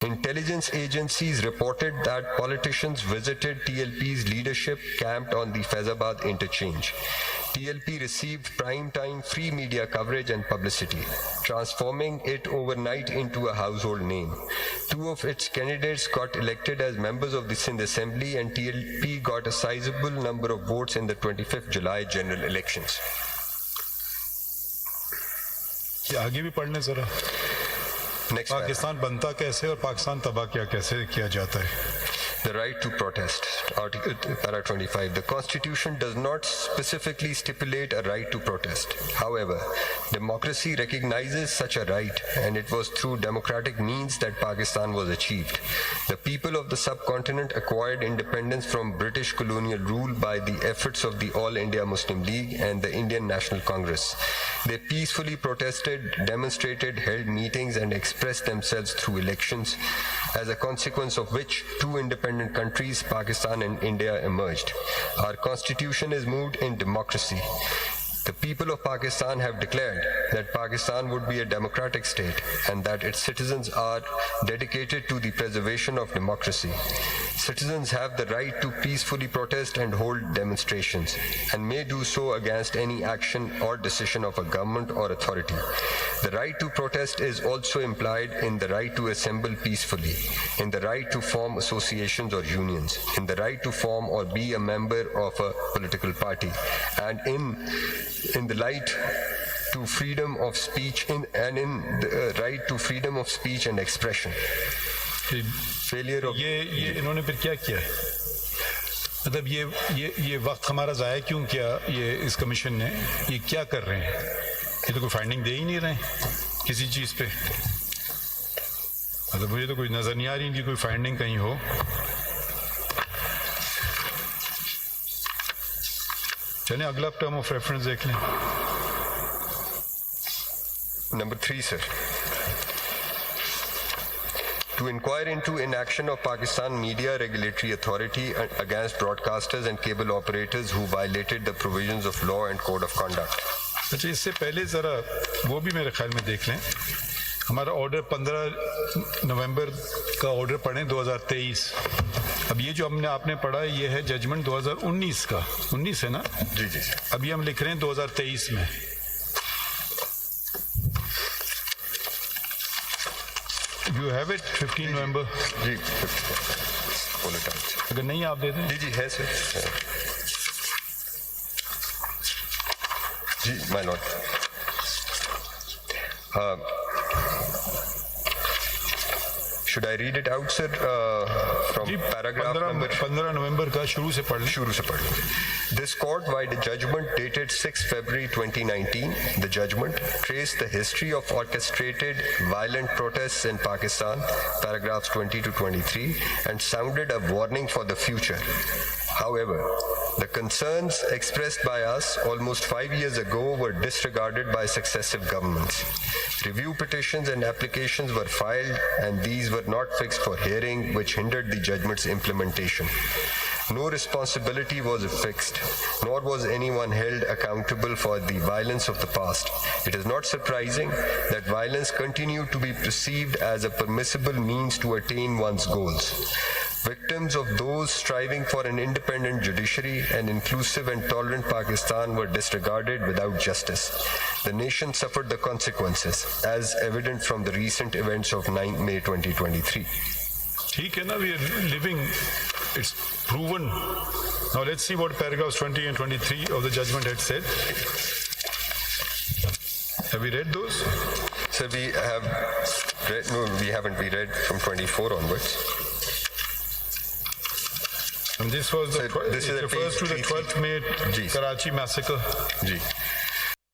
Intelligence agencies reported that politicians visited TLP's leadership camped on the Faizabad interchange. TLP received prime-time free media coverage and publicity, transforming it overnight into a household name. Two of its candidates got elected as members of the Sindh Assembly, and TLP got a sizable number of votes in the 25th July general elections. आगे भी पढ़ने जरा Next Pakistan बनता कैसे और पाकिस्तान तबाह कैसे किया जाता है. The right to protest. Article Para 25. The Constitution does not specifically stipulate a right to protest. However, democracy recognizes such a right, and it was through democratic means that Pakistan was achieved. The people of the subcontinent acquired independence from British colonial rule by the efforts of the All India Muslim League and the Indian National Congress. They peacefully protested, demonstrated, held meetings, and expressed themselves through elections, as a consequence of which two independent countries, Pakistan and India, emerged. Our constitution is moved in democracy. The people of Pakistan have declared that Pakistan would be a democratic state and that its citizens are dedicated to the preservation of democracy. Citizens have the right to peacefully protest and hold demonstrations, and may do so against any action or decision of a government or authority. The right to protest is also implied in the right to assemble peacefully, in the right to form associations or unions, in the right to form or be a member of a political party, and in the right to freedom of speech in the right to freedom of speech and expression. Failure of ये इन्होंने फिर क्या किया है? मतलब ये वक्त हमारा ज़ाया क्यों किया ये इस कमीशन ने? ये क्या कर रहे हैं? ये तो कोई फाइंडिंग दे ही नहीं रहे किसी चीज़ पे. मतलब मुझे तो कोई नज़र नहीं आ रही इनकी कोई फाइंडिंग कहीं हो. चलिए अगला टर्म ऑफ रेफरेंस देख लें. Number 3, sir. To inquire into inaction of Pakistan Media Regulatory Authority against broadcasters and cable operators who violated the provisions of law and code of conduct. अच्छा, इससे पहले ज़रा वो भी मेरे ख्याल में देख लें. हमारा ऑर्डर 15 नवंबर का ऑर्डर पढ़ें 2023. अब ये जो आपने पढ़ा ये है जजमेंट 2019 का. 19 है ना? जी जी. अभी हम लिख रहे हैं 2023 में. You have it 15 नवंबर. जी. अगर नहीं आप दे दें. जी जी है सर. जी my lord. Should I read it out, sir? From paragraph number 15 नवंबर का शुरू से पढ़ लें. शुरू से पढ़ लें. This court-wide judgment dated 6 February 2019, the judgment traced the history of orchestrated violent protests in Pakistan, paragraphs 20 to 23, and sounded a warning for the future. However, the concerns expressed by us almost 5 years ago were disregarded by successive governments. Review petitions and applications were filed, and these were not fixed for hearing, which hindered the judgment's implementation. No responsibility was fixed, nor was anyone held accountable for the violence of the past. It is not surprising that violence continued to be perceived as a permissible means to attain one's goals. Victims of those striving for an independent judiciary, an inclusive and tolerant Pakistan were disregarded without justice. The nation suffered the consequences, as evident from the recent events of 9 May 2023. ठीक है ना, we are living, it's proven. Now let's see what paragraphs 20 and 23 of the judgment had said. Have we read those? So we have read, no, we haven't. We read from 24 onwards. And this was the, this is it refers to the 12th May Karachi massacre. Ji.